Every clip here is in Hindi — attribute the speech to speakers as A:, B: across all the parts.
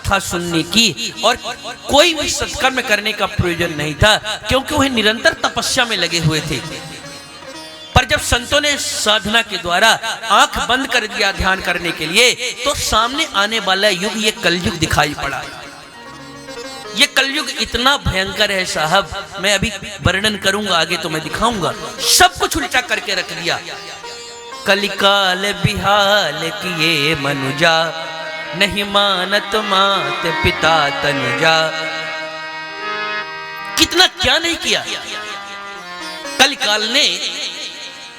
A: कथा सुनने की और कोई भी सत्कर्म करने का प्रयोजन नहीं था, क्योंकि वह निरंतर तपस्या में लगे हुए थे। पर जब संतों ने साधना के द्वारा आंख बंद कर दिया ध्यान करने के लिए, तो सामने आने वाला युग ये कलयुग दिखाई पड़ा। ये कलयुग इतना भयंकर है साहब, मैं अभी वर्णन करूंगा, आगे तो मैं दिखाऊंगा। सब कुछ उल्टा करके रख दिया। कलिकाल बिहाल किए मनुजा, नहीं मानत मात पिता तनुजा। कितना क्या नहीं किया कलिकाल ने,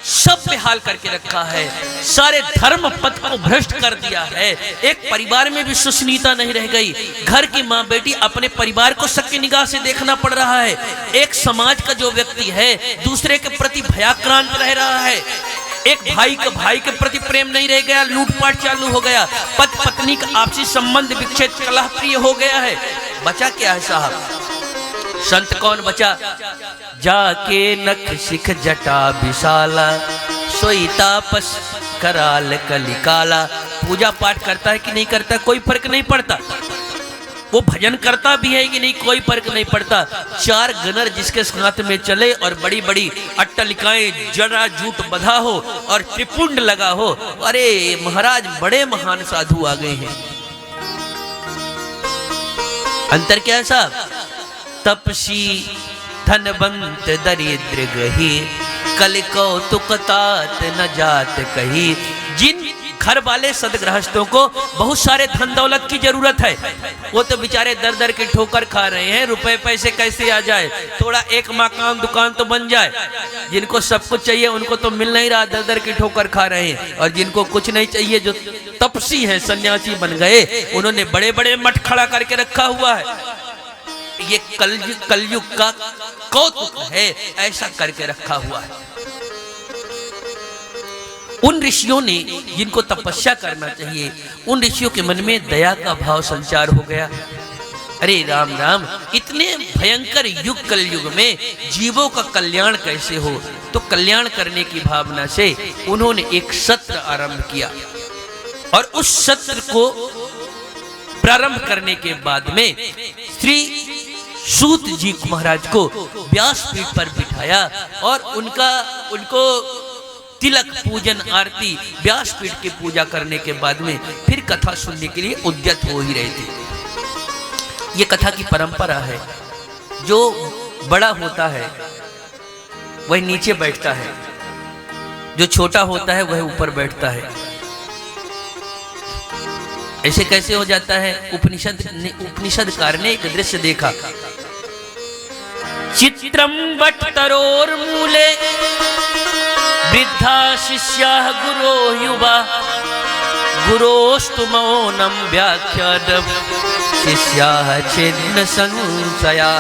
A: सब बेहाल करके रखा है, सारे धर्म पथ को भ्रष्ट कर दिया है। एक परिवार में भी विश्वसनीयता नहीं रह गई। घर की माँ बेटी अपने परिवार को सबकी निगाह से देखना पड़ रहा है। एक समाज का जो व्यक्ति है दूसरे के प्रति भयाक्रांत रह रहा है। एक भाई के प्रति प्रेम नहीं रह गया, लूटपाट चालू हो गया। पति पत्नी का आपसी संबंध विच्छेद कलह प्रिय हो गया है। बचा क्या है साहब? संत कौन बचा? जाके नख सिख जटा विशाला, सोई तापस कराल कलिकाला। पूजा पाठ करता है कि नहीं करता, कोई फर्क नहीं पड़ता। वो भजन करता भी है कि नहीं, कोई फर्क नहीं पड़ता। चार गनर जिसके साथ में चले और बड़ी बड़ी अट्टलिकाएं जड़ा जूट बधा हो और त्रिपुंड लगा हो, अरे महाराज बड़े महान साधु आ गए हैं। अंतर क्या है साहब? तपसी धनवंत दरिद्र गही, कल कौतुक तात न जात कही। जिन घर वाले सदगृहस्थों को बहुत सारे धन दौलत की जरूरत है, वो तो बेचारे दर दर की ठोकर खा रहे हैं। रुपए पैसे कैसे आ जाए, थोड़ा एक मकान दुकान तो बन जाए। जिनको सब कुछ चाहिए उनको तो मिल नहीं रहा, दर दर की ठोकर खा रहे हैं। और जिनको कुछ नहीं चाहिए, जो तपसी हैं, सन्यासी बन गए, उन्होंने बड़े बड़े मठ खड़ा करके रखा हुआ है। ये कलयुग का कौतुक है, ऐसा करके रखा हुआ है। उन ऋषियों ने जिनको तपस्या करना चाहिए, उन ऋषियों के मन में दया का भाव संचार हो गया। अरे राम राम, इतने भयंकर युग कलयुग में जीवों का कल्याण कैसे हो? तो कल्याण करने की भावना से उन्होंने एक सत्र आरंभ किया। और उस सत्र को प्रारंभ करने के बाद में श्री सूत जी महाराज को व्यासपीठ पर बिठाया और उनको तिलक पूजन आरती व्यासपीठ की पूजा करने के बाद में फिर कथा सुनने के लिए उद्यत हो ही रहे थे। ये कथा की परंपरा है। जो बड़ा होता है वह नीचे बैठता है, जो छोटा होता है वह ऊपर बैठता है। ऐसे कैसे हो जाता है? उपनिषदकार ने एक दृश्य देखा। चित्रम वट्टरोर्मूले वृद्धा शिष्या गुरो युवा, गुरोस्तु मौनम व्याख्यातम् शिष्या छिन्न संशया।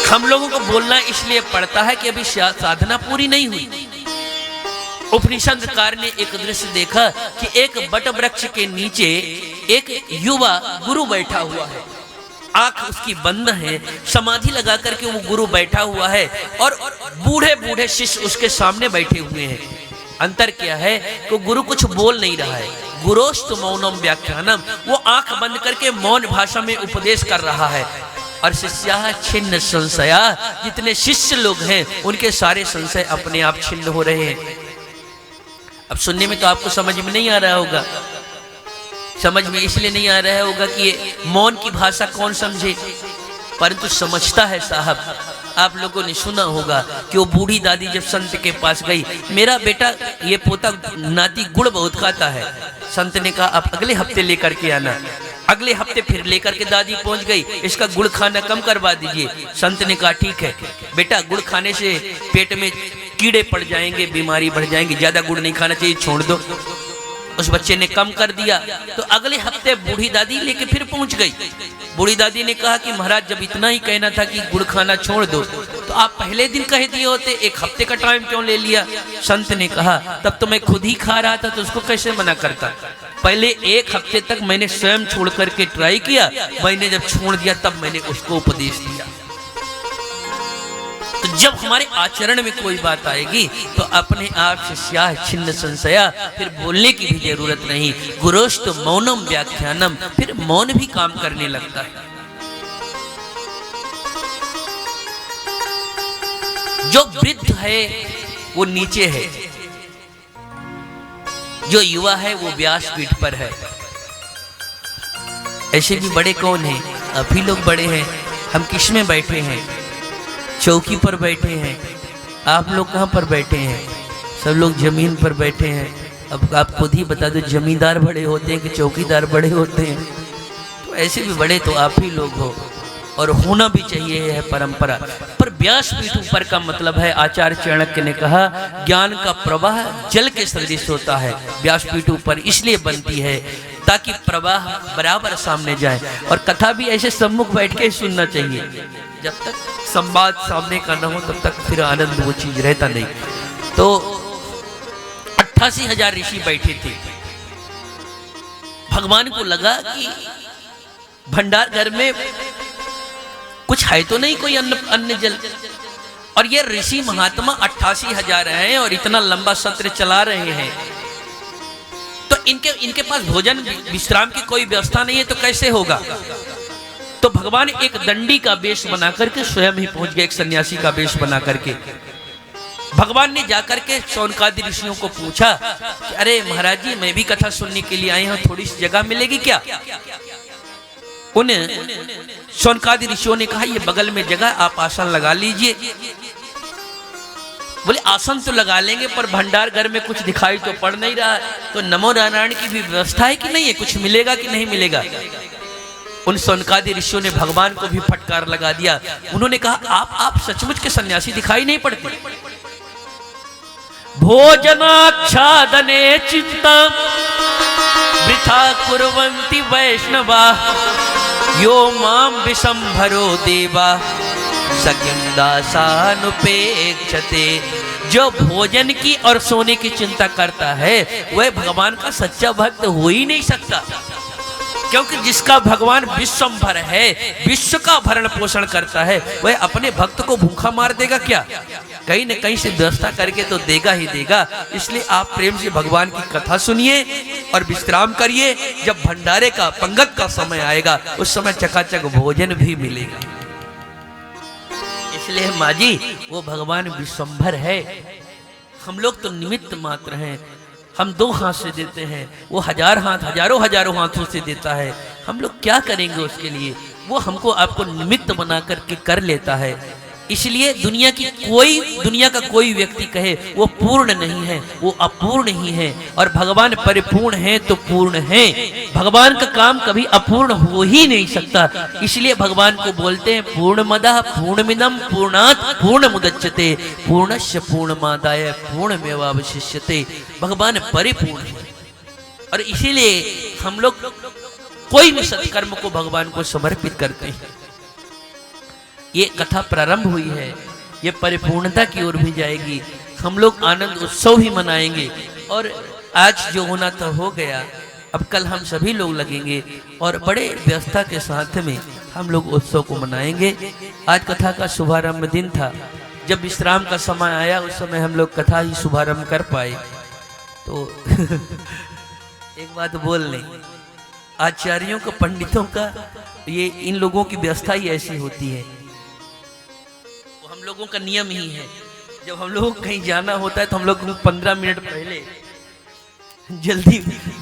A: हम लोगों को बोलना इसलिए पड़ता है कि अभी साधना पूरी नहीं हुई। उपनिषदकार ने एक दृश्य देखा कि एक बट वृक्ष के नीचे एक युवा गुरु बैठा हुआ है। आंख उसकी बंद है, समाधि लगा करके वो गुरु बैठा हुआ है और बूढ़े बूढ़े शिष्य उसके सामने बैठे हुए हैं। अंतर क्या है कि गुरु कुछ बोल नहीं रहा है। गुरोस्तु मौनम व्याख्यानम, वो आंख बंद करके मौन भाषा में उपदेश कर रहा है। और शिष्या छिन्न संशया, जितने शिष्य लोग हैं उनके सारे संशय अपने आप छिन्न हो रहे हैं। अब सुनने में तो आपको समझ में नहीं आ रहा होगा। समझ में इसलिए नहीं आ रहा होगा कि ये मौन की भाषा कौन समझे, परंतु समझता है साहब। आप लोगों ने सुना होगा कि वो बूढ़ी दादी जब संत के पास गई, मेरा बेटा ये पोता नाती गुड़ बहुत खाता है। संत ने कहा आप अगले हफ्ते लेकर के आना। अगले हफ्ते फिर लेकर के दादी पहुंच गई, इसका गुड़ खाना कम करवा दीजिए। संत ने कहा ठीक है बेटा, गुड़ खाने से पेट में कीड़े पड़ जाएंगे, बीमारी बढ़ जाएंगी, ज्यादा गुड़ नहीं खाना चाहिए, छोड़ दो। उस बच्चे ने कम कर दिया। तो अगले हफ्ते बूढ़ी दादी लेके फिर पहुंच गई। बूढ़ी दादी ने कहा कि महाराज जब इतना ही कहना था कि गुड़ खाना छोड़ दो, तो आप पहले दिन कह दिए होते, एक हफ्ते का टाइम क्यों ले लिया? संत ने कहा तब तो मैं खुद ही खा रहा था, तो उसको कैसे मना करता। पहले एक हफ्ते तक मैंने स्वयं छोड़ करके ट्राई किया, मैंने जब छोड़ दिया तब मैंने उसको उपदेश दिया। तो जब हमारे आचरण में कोई बात आएगी तो अपने आप से स्याह छिन्न संशया, फिर बोलने की भी जरूरत नहीं। गुरोस्तु मौनम व्याख्यानम, फिर मौन भी काम करने लगता है। जो वृद्ध है वो नीचे है, जो युवा है वो व्यासपीठ पर है। ऐसे भी बड़े कौन हैं? आप ही लोग बड़े हैं। हम किस में बैठे हैं? चौकी पर बैठे हैं। आप लोग कहाँ पर बैठे हैं? सब लोग जमीन पर बैठे हैं। अब आप खुद ही बता दो, जमींदार बड़े होते हैं कि चौकीदार बड़े होते हैं? तो ऐसे भी बड़े तो आप ही लोग हो, और होना भी चाहिए, है परंपरा। पर व्यासपीठ ऊपर का मतलब है, आचार्य चाणक्य ने कहा, ज्ञान का प्रवाह जल के सदृश होता है। व्यासपीठ ऊपर इसलिए बनती है ताकि प्रवाह बराबर सामने जाए। और कथा भी ऐसे सम्मुख बैठ के सुनना चाहिए। जब तक संवाद सामने का न हो तब तक फिर आनंद वो चीज रहता नहीं। तो 88,000 ऋषि बैठे थे। भगवान को लगा कि भंडार घर में कुछ है तो नहीं, कोई अन्न जल। और ये ऋषि महात्मा 88,000 हैं और इतना लंबा सत्र चला रहे हैं, तो इनके पास भोजन विश्राम की कोई व्यवस्था नहीं है, तो कैसे होगा? तो भगवान एक दंडी का वेश बना करके स्वयं ही पहुंच गए, एक सन्यासी का वेश बना करके। भगवान ने जाकर के शौनकादि ऋषियों को पूछा कि अरे महाराज जी, मैं भी कथा सुनने के लिए आए हूं, थोड़ी सी जगह मिलेगी क्या? उन शौनकादि ऋषियों ने कहा, ये बगल में जगह, आप आसन लगा लीजिए। बोले आसन तो लगा लेंगे, पर भंडार घर में कुछ दिखाई तो पड़ नहीं रहा है, तो नमो नारायण की भी व्यवस्था है कि नहीं है? कुछ मिलेगा कि नहीं मिलेगा? उन शौनकादि ऋषियों ने भगवान को भी फटकार लगा दिया। उन्होंने कहा, आप सचमुच के सन्यासी दिखाई नहीं पड़ते। भोजनाच्छादने चिंता वृथा कुर्वन्ति वैष्णवा, यो माम विशंभरो देवा सकिं दासानुपेक्षते। जो भोजन की और सोने की चिंता करता है वह भगवान का सच्चा भक्त हो ही नहीं सकता, क्योंकि जिसका भगवान विश्वंभर है, विश्व का भरण पोषण करता है, वह अपने भक्त को भूखा मार देगा क्या? कहीं न कहीं से व्यवस्था करके तो देगा ही देगा। इसलिए आप प्रेम से भगवान की कथा सुनिए और विश्राम करिए। जब भंडारे का पंगत का समय आएगा उस समय चकाचक भोजन भी मिलेगा। इसलिए माँ जी, वो भगवान विश्वंभर है, हम लोग तो निमित्त मात्र हैं। हम 2 हाथ से देते हैं, वो हजारों हाथों से देता है। हम लोग क्या करेंगे उसके लिए? वो हमको आपको निमित्त बना करके कर लेता है। इसलिए दुनिया का कोई व्यक्ति कहे वो पूर्ण नहीं है, वो अपूर्ण ही है। और भगवान परिपूर्ण है तो पूर्ण है। भगवान का काम कभी अपूर्ण हो ही नहीं सकता। इसलिए भगवान को बोलते हैं पूर्णमदः पूर्णमिदं पूर्णात् पूर्णमुदच्यते पूर्णस्य पूर्णमादाय पूर्णमेवावशिष्यते। भगवान परिपूर्ण है और इसीलिए हम लोग कोई भी सत्कर्म को भगवान को समर्पित करते हैं। ये कथा प्रारंभ हुई है, ये परिपूर्णता की ओर भी जाएगी। हम लोग आनंद उत्सव भी मनाएंगे। और आज जो होना था हो गया, अब कल हम सभी लोग लगेंगे और बड़े व्यवस्था के साथ में हम लोग उत्सव को मनाएंगे। आज कथा का शुभारंभ दिन था। जब विश्राम का समय आया उस समय हम लोग कथा ही शुभारंभ कर पाए। तो एक बात बोल लें, आचार्यों का, पंडितों का, ये इन लोगों की व्यवस्था ही ऐसी होती है। हम लोगों का नियम ही है, जब हम लोगों को कहीं जाना होता है तो हम लोग 15 मिनट पहले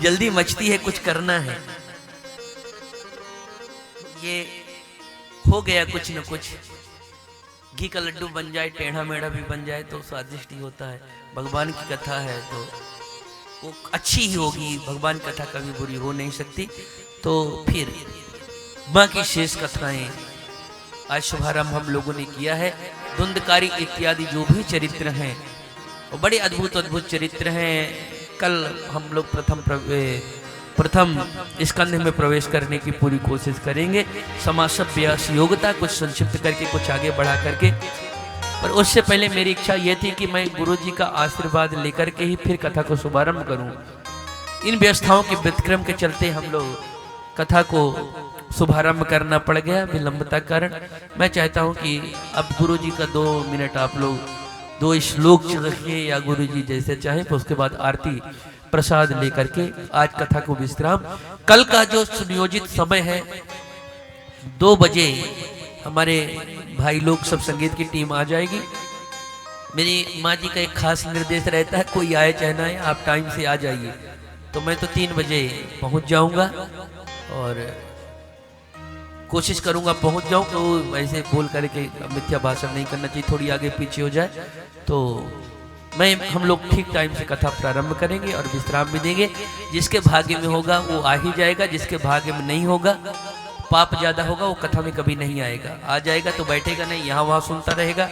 A: जल्दी मचती है, कुछ करना है। ये हो गया कुछ न कुछ, घी का लड्डू बन जाए, टेढ़ा मेढ़ा भी बन जाए तो स्वादिष्ट ही होता है। भगवान की कथा है तो वो अच्छी ही होगी, भगवान कथा कभी बुरी हो नहीं सकती। तो फिर बाकी शेष कथाएं आज शुभारंभ हम लोगों ने किया है। धुंधकारी इत्यादि जो भी चरित्र हैं वो बड़े अद्भुत चरित्र हैं। कल हम लोग प्रथम स्कंध में प्रवेश करने की पूरी कोशिश करेंगे। समासव व्यास योग्यता कुछ संक्षिप्त करके कुछ आगे बढ़ा करके। पर उससे पहले मेरी इच्छा यह थी कि मैं गुरुजी का आशीर्वाद लेकर के ही फिर कथा को शुभारंभ करूं। इन व्यवस्थाओं के व्यतिक्रम के चलते हम लोग कथा को शुभारंभ करना पड़ गया विलंबता कारण। मैं चाहता हूं कि अब गुरु जी का 2 मिनट आप लोग 2 श्लोक रखिए या गुरु जी जैसे चाहे, तो उसके बाद आरती प्रसाद लेकर के आज कथा को विश्राम। कल का जो सुनियोजित समय है 2 बजे हमारे भाई लोग सब संगीत की टीम आ जाएगी। मेरी माँ जी का एक खास निर्देश रहता है, कोई आए चाहे ना आए आप टाइम से आ जाइए। तो मैं तो 3 बजे पहुंच जाऊंगा और कोशिश करूंगा पहुंच जाऊं। तो वैसे बोल करके मिथ्या भाषण नहीं करना चाहिए, थोड़ी आगे पीछे हो जाए तो हम लोग ठीक टाइम से कथा प्रारंभ करेंगे और विश्राम भी देंगे। जिसके भाग्य में होगा वो आ ही जाएगा, जिसके भाग्य में नहीं होगा, पाप ज्यादा होगा, वो कथा में कभी नहीं आएगा। आ जाएगा तो बैठेगा नहीं, यहाँ वहाँ सुनता रहेगा।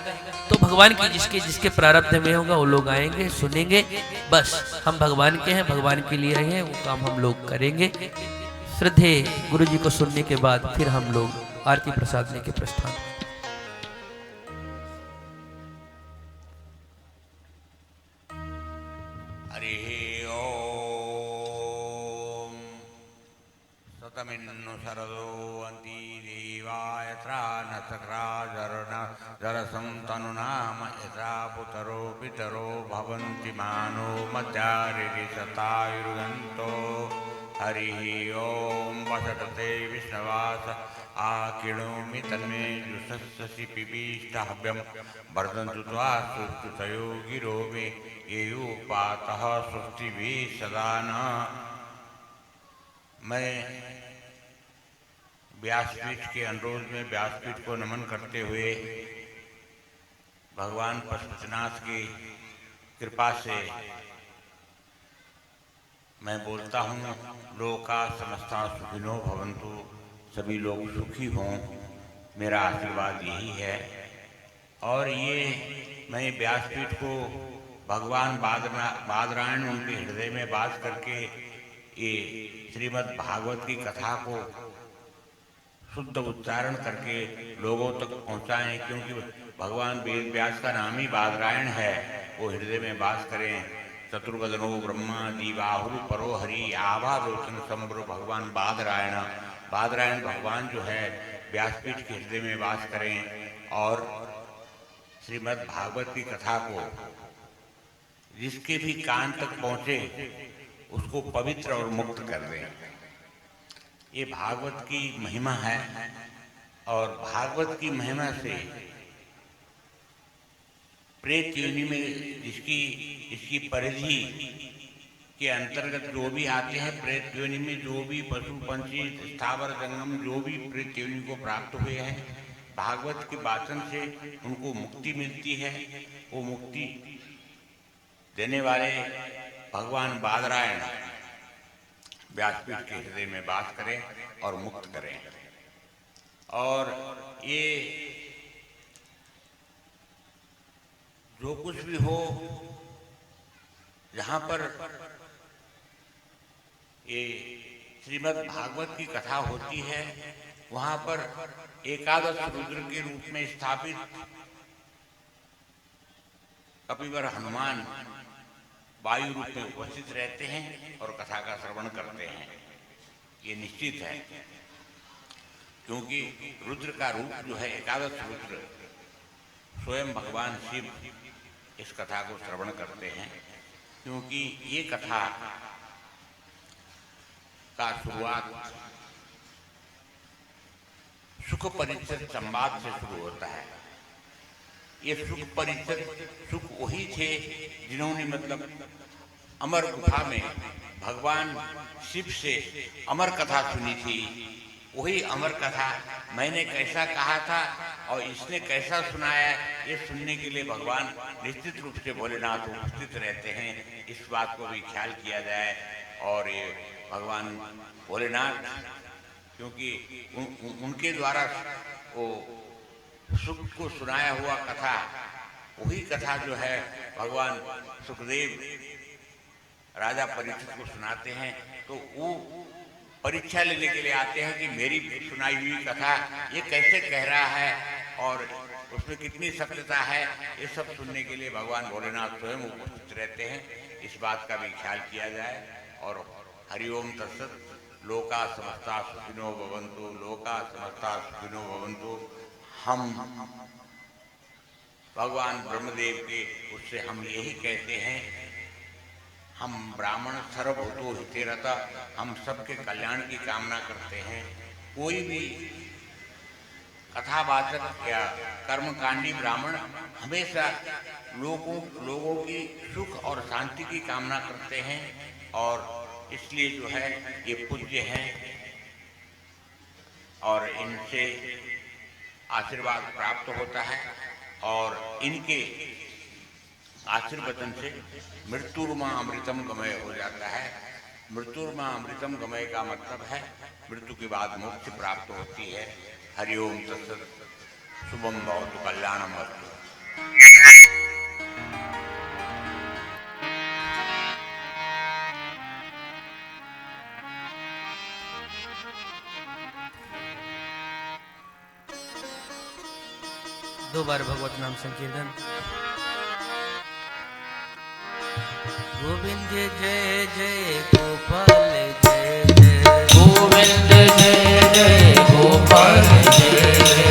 A: तो भगवान की जिसके जिसके प्रारब्ध में होगा वो लोग आएंगे सुनेंगे। बस हम भगवान के हैं, भगवान के लिए हैं, वो काम हम लोग करेंगे। श्रद्धे गुरु जी को सुनने के बाद फिर हम लोग आरती प्रसाद लेके प्रस्थान।
B: सतमिन्नु शरदो अन्ति देवाय जरसं तनुनाम यथा पुतरो पितरो भवन्ति मानो मध्यारिति शतायुर्गन्तो। हरिः ओं वषटते विष्णवास आकिणोमि तन्मे जुषस्सि पिबीष्टहव्यं वर्धन्तु त्वा सुष्ठुतयो गिरो मे येयोपातः स्वस्तिभिः सदा नः। मैं व्यासपीठ के अनुरोध में व्यासपीठ को नमन करते हुए भगवान पशुपतिनाथ की कृपा से मैं बोलता हूँ, लोका समस्ता सुखिनो भवन्तु, सभी लोग सुखी हों, मेरा आशीर्वाद यही है। और ये मैं व्यासपीठ को भगवान बादरायण उनके हृदय में वास करके ये श्रीमद् भागवत की कथा को शुद्ध उच्चारण करके लोगों तक पहुंचाएं, क्योंकि भगवान वेद व्यास का नाम ही बादरायण है। वो हृदय में वास करें। चतुर्वदनो ब्रह्मा दीवाहुरु परो हरि आभारोचन संभ्र भगवान बादरायण भगवान जो है व्यासपीठ के हृदय में वास करें और श्रीमद् भागवत की कथा को जिसके भी कान तक पहुंचे उसको पवित्र और मुक्त कर दें। ये भागवत की महिमा है और भागवत की महिमा से प्रेत योनि में इसकी परिधि के अंतर्गत जो भी आते हैं, प्रेत योनि में जो भी पशु पंछी स्थावर जंगम जो भी प्रेत योनि को प्राप्त हुए हैं, भागवत के वाचन से उनको मुक्ति मिलती है। वो मुक्ति देने वाले भगवान बादरायण व्यासपीठ के हृदय में वास करें और मुक्त करें। और ये जो कुछ भी हो, जहाँ पर ये श्रीमद् भागवत की कथा होती है वहाँ पर एकादश रुद्र के रूप में स्थापित कपिवर हनुमान वायु रूप में उपस्थित रहते हैं और कथा का श्रवण करते हैं। ये निश्चित है, क्योंकि रुद्र का रूप जो है एकादश रुद्र स्वयं भगवान शिव इस कथा को श्रवण करते हैं। क्योंकि ये कथा का शुरुआत सुख परिचित संवाद से शुरू होता है। ये सुख परिचित सुख वही थे जिन्होंने मतलब अमर गुफा में भगवान शिव से अमर कथा सुनी थी। वही अमर कथा मैंने कैसा कहा था और इसने कैसा सुनाया, ये सुनने के लिए भगवान निश्चित रूप से भोलेनाथ उपस्थित रहते हैं। इस बात को भी ख्याल किया जाए। और ये भगवान भोलेनाथ, क्योंकि उनके द्वारा वो सुख को सुनाया हुआ कथा, वही कथा जो है भगवान सुखदेव राजा परीक्षित को सुनाते हैं। तो वो परीक्षा लेने के लिए आते हैं कि मेरी सुनाई हुई कथा ये कैसे कह रहा है और उसमें कितनी सत्यता है। ये सब सुनने के लिए भगवान भोलेनाथ स्वयं उपस्थित रहते हैं। इस बात का भी ख्याल किया जाए। और हरिओम तत्सत। लोका समस्ता सुखिनो भवन्तु, लोका समस्ता सुखिनो भवन्तु। हम भगवान ब्रह्मदेव के उससे हम यही कहते हैं, हम ब्राह्मण सर्वभूतो हितेरता, हम सबके कल्याण की कामना करते हैं। कोई भी कथावाचक या कर्मकांडी ब्राह्मण हमेशा लोगों की सुख और शांति की कामना करते हैं, और इसलिए जो है ये पूज्य हैं और इनसे आशीर्वाद प्राप्त होता है। और इनके आशीर्वचन से मृत्युर्मा अमृतम गमय हो जाता है। मृत्युर्मा अमृतम गमय का मतलब है मृत्यु के बाद मोक्ष प्राप्त होती है। हरिओम तत्सत। शुभम भवतु कल्याणम वस्तु।
A: दो बार भगवत नाम संकीर्तन। गोविंद जय जय गोपाल जय जय,
C: गोविंद जय जय गोपाल जय जय,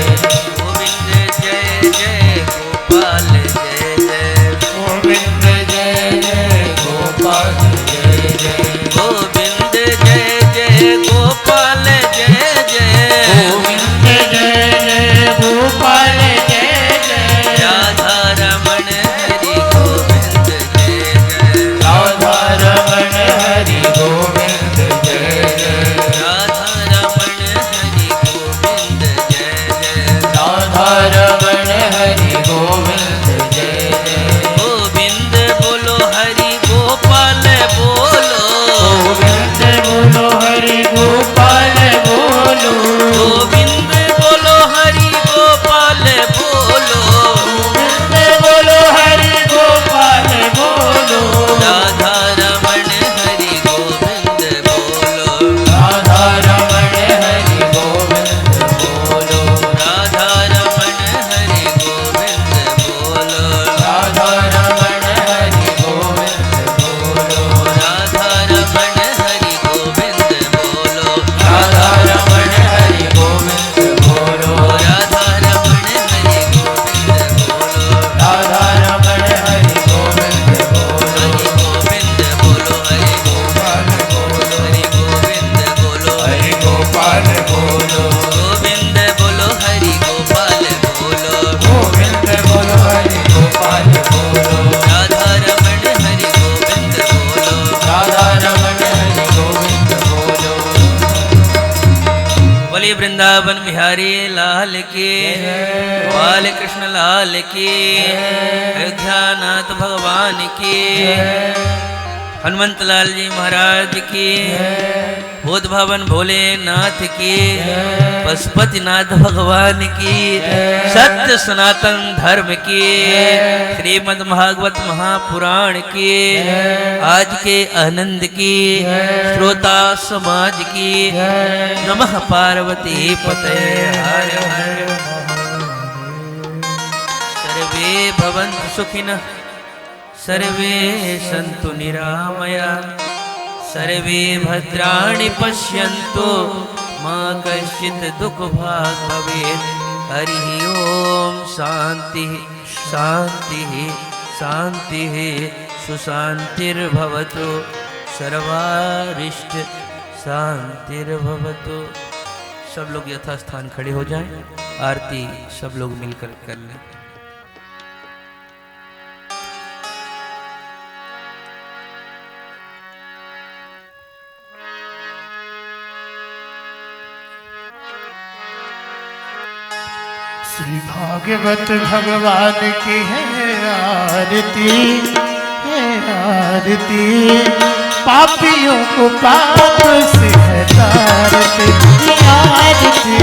A: गोविंद जय जय गोपाल जय जय,
C: गोविंद जय जय गोपाल जय जय,
A: गोविंद जय जय गोपाल जय जय,
C: गोविंद जय जय गोपाल जय जय,
A: राधा रमण हरि गोविंद जय जय,
C: राधा रमण हरि गोविंद जय जय,
A: राधा रमण हरि गोविंद जय जय,
C: राधा रमण हरि गोविंद जय जय,
A: गोविंद बोलो हरि गोपाल बोलो,
C: गोविंद बोलो हरि गोपाल बोलो,
A: गोविंद बोलो हरि गोपाल बोलो,
C: गोविंद बोलो हरि गोपाल बोलो,
A: राधा रमण हरि गोविंद बोलो,
C: राधा रमण हरि गोविंद बोलो,
A: राधा रमण हरि गोविंद बोलो,
C: राधा रमण हरि गोविंद बोलो,
A: राधा रमण हरि गोविंद बोलो,
C: राधा रमण हरि गोविंद बोलो,
A: राधा रमण हरि गोविंद बोलो,
C: राधा रमण हरि गोविंद बोलो,
A: हरि गोविंद बोलो, हरि
C: गोपाल बोलो,
A: हरि गोविंद बोलो,
C: हरि गोपाल बोलो,
A: गोविंद बोलो हरि गोपाल बोलो,
C: गोविंद बोलो हरि गोपाल बोलो,
A: राधा रमण हरि गोविंद बोलो,
C: राधा रमण हरि गोविंद बोलो।
A: बोलिए वृंदावन बिहारी लाल की, बाल कृष्ण लाल की, अयोध्यानाथ भगवान की, हनुमंत लाल जी महाराज की, बोध भवन भोलेनाथ की, पशुपतिनाथ भगवान की, सत्य सनातन धर्म की, श्रीमद् भागवत महापुराण की, आज के आनंद की, श्रोता समाज की, नमः पार्वती पते हर हर। सर्वे भवन्तु सुखिनः, सर्वे सन्तु निरामया, सर्वे भद्राणि पश्यन्तु मा कश्चित् दुःखभाग् भवेत्। हरि ओम शांति शांति शांति सुशांतिर्भवतु, सर्वारिष्ट शांतिर्भवतु। सब लोग यथास्थान खड़े हो जाएं, आरती सब लोग मिलकर कर लें।
C: श्री भागवत भगवान की है आरती, है आरती, पापियों को पाप से हटारती आरती।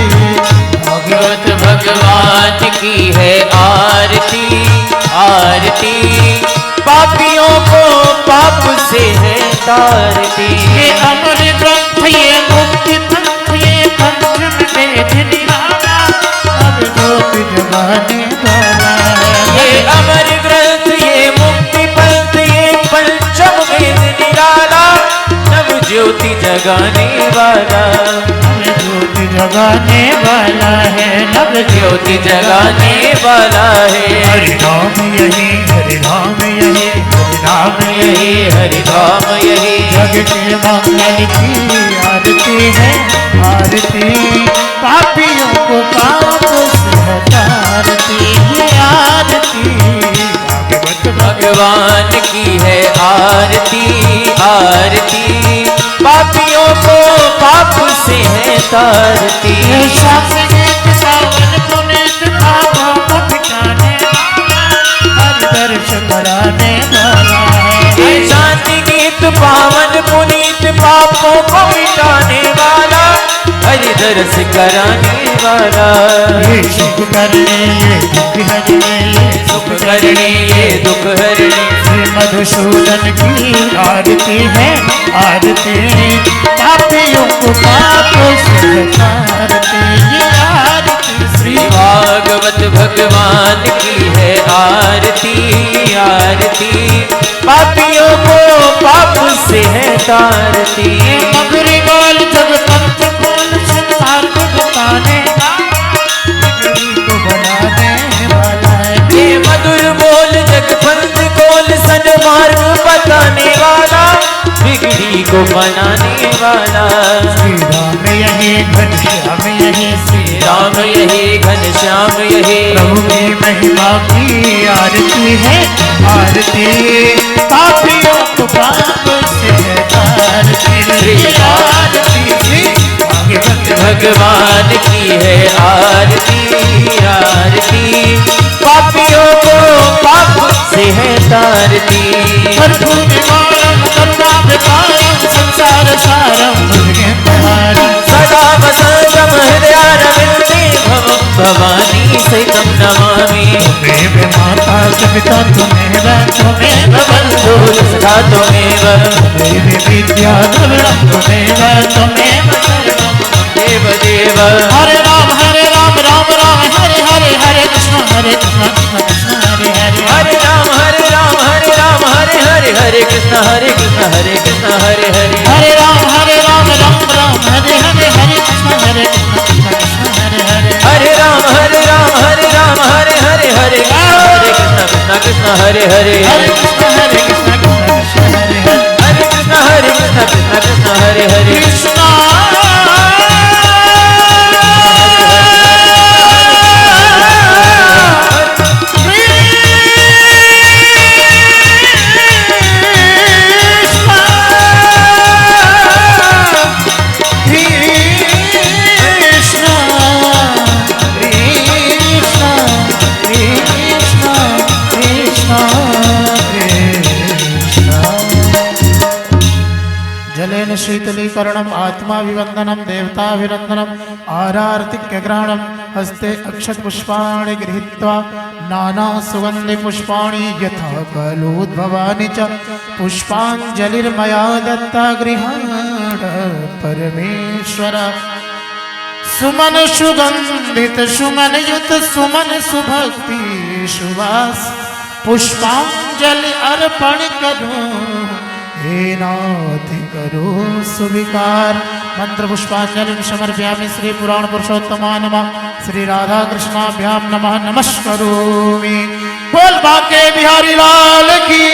C: भागवत भगवान की है आरती, आरती, पापियों को पाप से है तारती। ये अमर ग्रंथ, ये मुक्ति पंथ, ये पंथ में वेद निराला, अब लोक जमाने वाला है। ये अमर ग्रंथ, ये मुक्ति पंथ, ये पंचम वेद निराला, नव
D: ज्योति जगाने वाला,
C: ज्योति जगाने वाला है, नव
D: ज्योति जगाने वाला है।
C: हरि नाम यही, हरि नाम यही, हरि नाम यही,
D: हरि धाम यही,
C: जग के मंगल की आरती है, आरती पापियों को पाप से हटारती ये आरती भागवत
D: भगवान की है आरती, आरती पापियों को पाप से है तारती।
C: शास्त्र गीत सावन पुनीत पापों को मिटाने वाला, हर दर्श कराने वाला है।
D: शांति गीत पावन पुनीत पापों को मिटाने वाला, हरि दर्श कराने वाला।
C: ये सुख करने ये दुख हरने, ये
D: सुख करने ये दुख हरने,
C: श्री मधुसूदन की आरती है, आरती पापियों को पाप से हटारती ये आरती
D: श्री भागवत भगवान की है आरती, आरती पापियों को पाप से है तारती।
C: मगरी बोल जग पंथ बोल संसार को बताने को बनाने वाला है।
D: ये मधुर बोल जगपंथ कोल सन्मार्ग बताने वाला, बिगड़ी को बनाने वाला।
C: श्री राम यही, घनश्याम यही, श्री
D: राम यही, घनश्याम यही,
C: प्रभु की महिमा की आरती है, आरती पापियों को पाप से हटारती
D: श्री
C: आरती श्री भागवत
D: भगवान की है आरती, आरती पापियों को पाप से है तारती।
C: प्रभु निवारम करुणा विकारम संसार सारम भुजगेन्द्रहारी
D: सदा वसंतम हृदयारविंदे भवं भवानी सहितं नमामि।
C: त्वमेव माता च पिता त्वमेव त्वमेव बन्धु
D: सदा त्वमेव
C: त्वमेव विद्या द्रविणं त्वमेव त्वमेव सर्वं
D: देव देव।
C: हरे राम राम राम हरे हरे हरे कृष्ण कृष्ण कृष्ण हरे हरे
D: हरे राम हरे राम हरे हरे हरे कृष्ण कृष्ण हरे कृष्ण हरे हरे।
C: हरे राम हरे राम राम हरे हरे हरे कृष्ण कृष्ण कृष्ण हरे हरे
D: हरे राम हरे हरे हरे कृष्ण कृष्ण कृष्ण हरे हरे।
C: हरे कृष्ण कृष्ण कृष्ण हरे हरे
D: हरे कृष्ण कृष्ण कृष्ण हरे हरे।
C: कृष्ण जलेन शीतलीकरणम आत्मा विवंदनम देवता विरंदनम आरार्तिक्यग्रहणम हस्ते अक्षत पुष्पाणि गृहीत्वा नाना सुगंधि पुष्पाणि यथा कलोद्भवानि च पुष्पांजलिर्मया दत्ता गृहाण परमेश्वर। सुमन सुगंधित सुमन युत सुमन सुभक्ति सुवास पुष्पांजलि अर्पण करूं हे नाथ करो सुविकार। मंत्र पुष्पांजलि समर्पयामि श्री पुराण पुरुषोत्तमा नमः श्री राधा कृष्णाभ्याम नमः नमस्करोमि। बोल बाके बिहारी लाल की,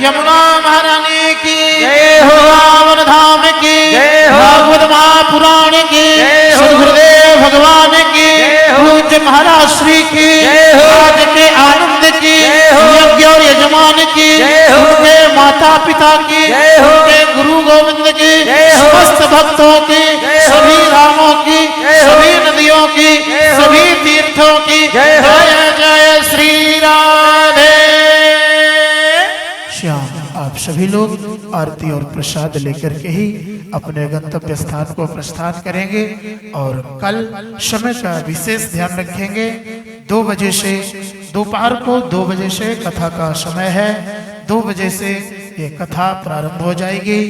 C: यमुना महारानी की
D: जय हो।
C: वृंदावन धाम की
D: जय हो।
C: भागवत महापुराण की
D: जय हो।
C: सद्गुरुदेव भगवान की
D: जय हो।
C: पूज्य महाराज श्री की
D: जय हो।
C: आज के आनंद की
D: जय हो।
C: यज्ञ और यजमान की
D: जय हो।
C: उनके माता पिता की
D: जय हो।
C: उनके गुरु गोविंद की
D: जय हो।
C: समस्त भक्तों की
D: जय हो।
C: सभी धामों की
D: जय हो।
C: सभी नदियों की
D: जय हो।
C: सभी तीर्थों की
D: जय हो।
C: जय जय श्री राधे श्याम। आप सभी लोग आरती और प्रसाद लेकर के ही अपने गंतव्य स्थान को प्रस्थान करेंगे और कल समय का विशेष ध्यान रखेंगे। 2 बजे से दोपहर को 2 बजे से कथा का समय है। 2 बजे से ये कथा प्रारंभ हो जाएगी।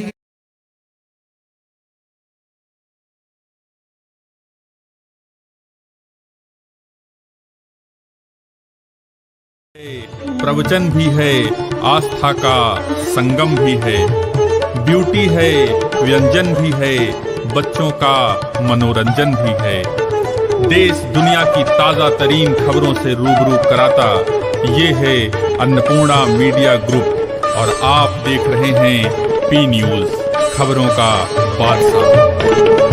E: प्रवचन भी है, आस्था का संगम भी है। ब्यूटी है, व्यंजन भी है, बच्चों का मनोरंजन भी है। देश दुनिया की ताज़ा तरीन खबरों से रूबरू कराता ये है अन्नपूर्णा मीडिया ग्रुप और आप देख रहे हैं पी न्यूज़, खबरों का बादशाह।